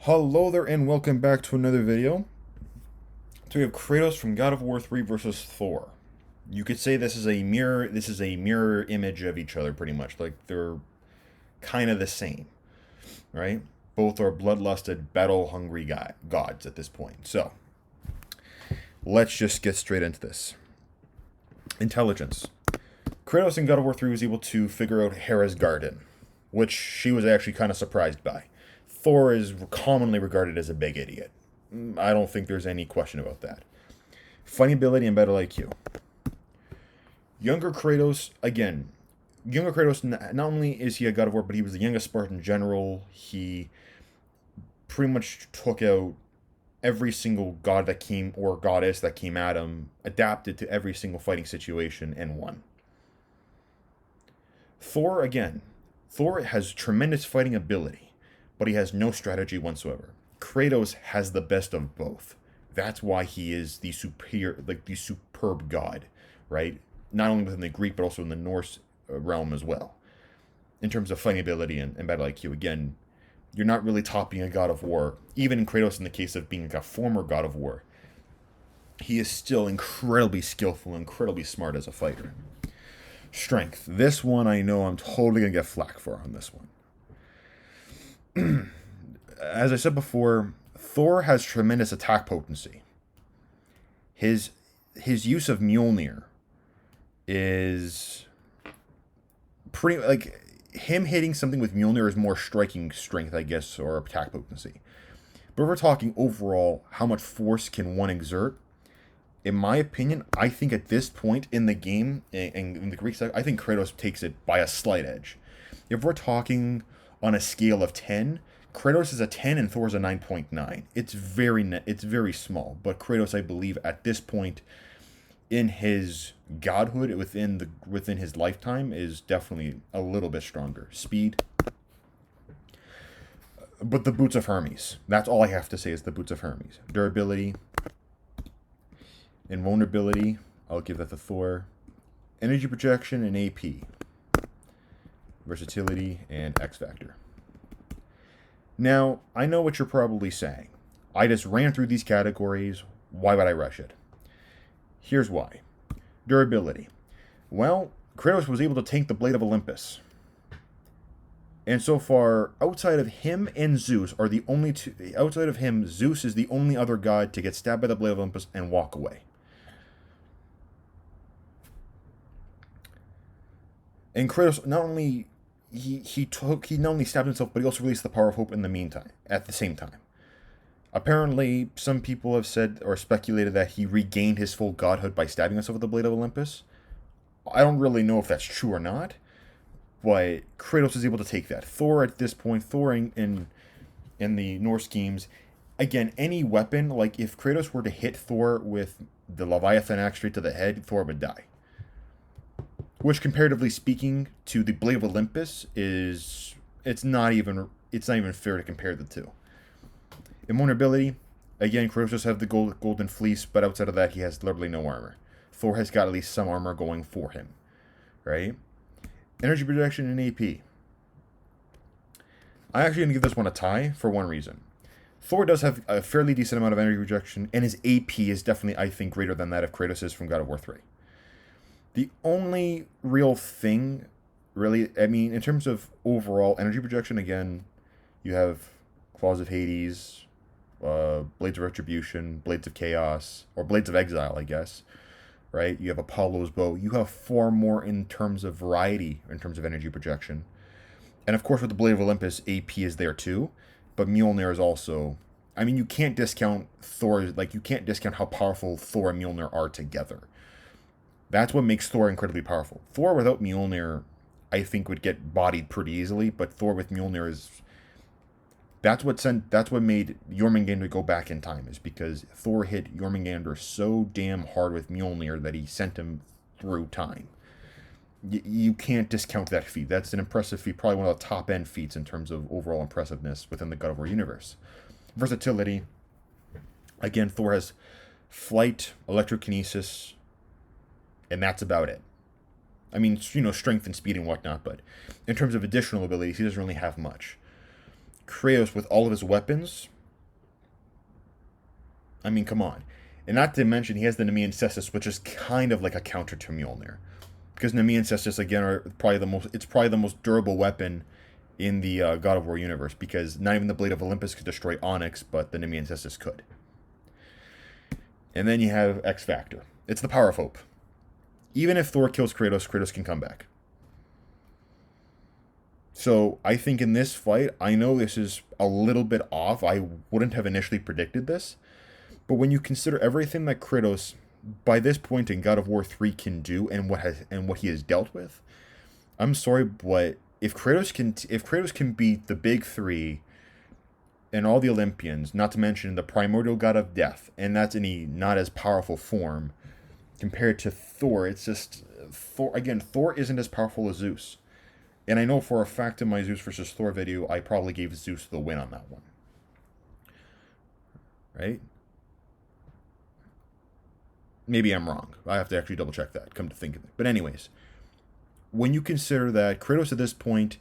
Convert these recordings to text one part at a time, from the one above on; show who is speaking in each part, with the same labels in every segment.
Speaker 1: Hello there and welcome back to another video. So we have Kratos from God of War 3 versus Thor. You could say this is a mirror image of each other pretty much. Like they're kind of the same, right? Both are bloodlusted, battle-hungry gods at this point. So, let's just get straight into this. Intelligence. Kratos in God of War 3 was able to figure out Hera's garden, which she was actually kind of surprised by. Thor is commonly regarded as a big idiot. I don't think there's any question about that. Fighting ability and battle IQ. Younger Kratos, again, younger Kratos, not only is he a God of War, but he was the youngest Spartan general. He pretty much took out every single god that came, or goddess that came at him, adapted to every single fighting situation, and won. Thor, again, Thor has tremendous fighting ability, but he has no strategy whatsoever. Kratos has the best of both. That's why he is the superior, like the superb god, right? Not only within the Greek, but also in the Norse realm as well. In terms of fighting ability and battle IQ, again, you're not really topping a God of War. Even in Kratos, in the case of being a former God of War, he is still incredibly skillful, incredibly smart as a fighter. Strength. This one I know I'm totally going to get flack for on this one. As I said before, Thor has tremendous attack potency. His use of Mjolnir is pretty like him hitting something with Mjolnir is more striking strength, I guess, or attack potency. But if we're talking overall, how much force can one exert? In my opinion, I think at this point in the game, and in the Greek side, I think Kratos takes it by a slight edge. If we're talking on a scale of 10, Kratos is a 10 and Thor's a 9.9. It's very small, but Kratos, I believe, at this point in his godhood within his lifetime is definitely a little bit stronger. Speed, but the boots of Hermes. That's all I have to say is the boots of Hermes. Durability, invulnerability, I'll give that to Thor. Energy projection and AP. Versatility and X Factor. Now, I know what you're probably saying. I just ran through these categories. Why would I rush it? Here's why. Durability. Well, Kratos was able to tank the Blade of Olympus. And so far, outside of him and Zeus are the only two. Outside of him, Zeus is the only other god to get stabbed by the Blade of Olympus and walk away. And Kratos not only he not only stabbed himself, but he also released the power of hope in the meantime, at the same time. Apparently, some people have said or speculated that he regained his full godhood by stabbing himself with the Blade of Olympus. I don't really know if that's true or not, but Kratos is able to take that. Thor at this point, Thor in the Norse schemes, again, any weapon, like if Kratos were to hit Thor with the Leviathan axe straight to the head, Thor would die. Which, comparatively speaking, to the Blade of Olympus, it's not even fair to compare the two. Invulnerability, again, Kratos does have the golden fleece, but outside of that, he has literally no armor. Thor has got at least some armor going for him, right? Energy projection and AP. I'm actually going to give this one a tie for one reason. Thor does have a fairly decent amount of energy projection, and his AP is definitely, I think, greater than that of Kratos is from God of War 3. The only real thing, really, I mean, in terms of overall energy projection, again, you have Claws of Hades, Blades of Retribution, Blades of Chaos, or Blades of Exile, I guess, right? You have Apollo's Bow. You have far more in terms of variety, in terms of energy projection. And of course, with the Blade of Olympus, AP is there too, but Mjolnir is also... I mean, you can't discount you can't discount how powerful Thor and Mjolnir are together. That's what makes Thor incredibly powerful. Thor without Mjolnir, I think, would get bodied pretty easily, but Thor with Mjolnir is... That's what made Jormungandr go back in time, is because Thor hit Jormungandr so damn hard with Mjolnir that he sent him through time. You can't discount that feat. That's an impressive feat, probably one of the top-end feats in terms of overall impressiveness within the God of War universe. Versatility. Again, Thor has flight, electrokinesis, and that's about it. I mean, strength and speed and whatnot, but in terms of additional abilities, he doesn't really have much. Kratos with all of his weapons, I mean, come on. And not to mention, he has the Nemean Cestus, which is kind of like a counter to Mjolnir. Because Nemean Cestus, again, are probably it's probably the most durable weapon in the God of War universe, because not even the Blade of Olympus could destroy Onyx, but the Nemean Cestus could. And then you have X Factor. It's the power of hope. Even if Thor kills Kratos, Kratos can come back. So I think in this fight, I know this is a little bit off. I wouldn't have initially predicted this. But when you consider everything that Kratos, by this point in God of War 3, can do and what he has dealt with, I'm sorry, but if Kratos can beat the big three and all the Olympians, not to mention the primordial god of death, and that's in a not as powerful form compared to Thor, it's just Thor isn't as powerful as Zeus. And I know for a fact in my Zeus versus Thor video, I probably gave Zeus the win on that one. Right? Maybe I'm wrong. I have to actually double check that, come to think of it. But anyways, when you consider that Kratos at this point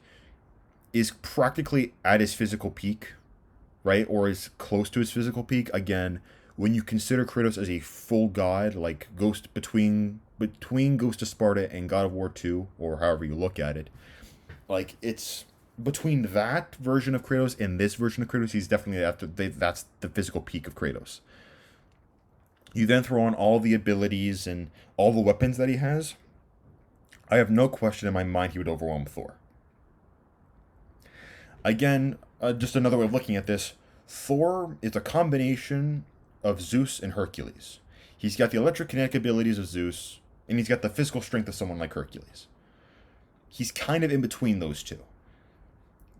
Speaker 1: is practically at his physical peak, right? Or is close to his physical peak, again, when you consider Kratos as a full god, like Ghost between Ghost of Sparta and God of War 2, or however you look at it, like it's between that version of Kratos and this version of Kratos, he's definitely that's the physical peak of Kratos. You then throw on all the abilities and all the weapons that he has, I have no question in my mind he would overwhelm Thor. Again, just another way of looking at this, Thor is a combination of Zeus and Hercules. He's got the electrokinetic abilities of Zeus, and he's got the physical strength of someone like Hercules. He's kind of in between those two.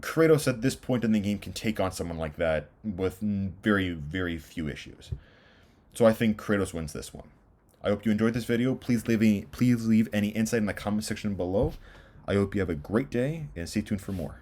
Speaker 1: Kratos at this point in the game can take on someone like that with very, very few issues. So I think Kratos wins this one. I hope you enjoyed this video. Please leave any insight in the comment section below. I hope you have a great day, and stay tuned for more.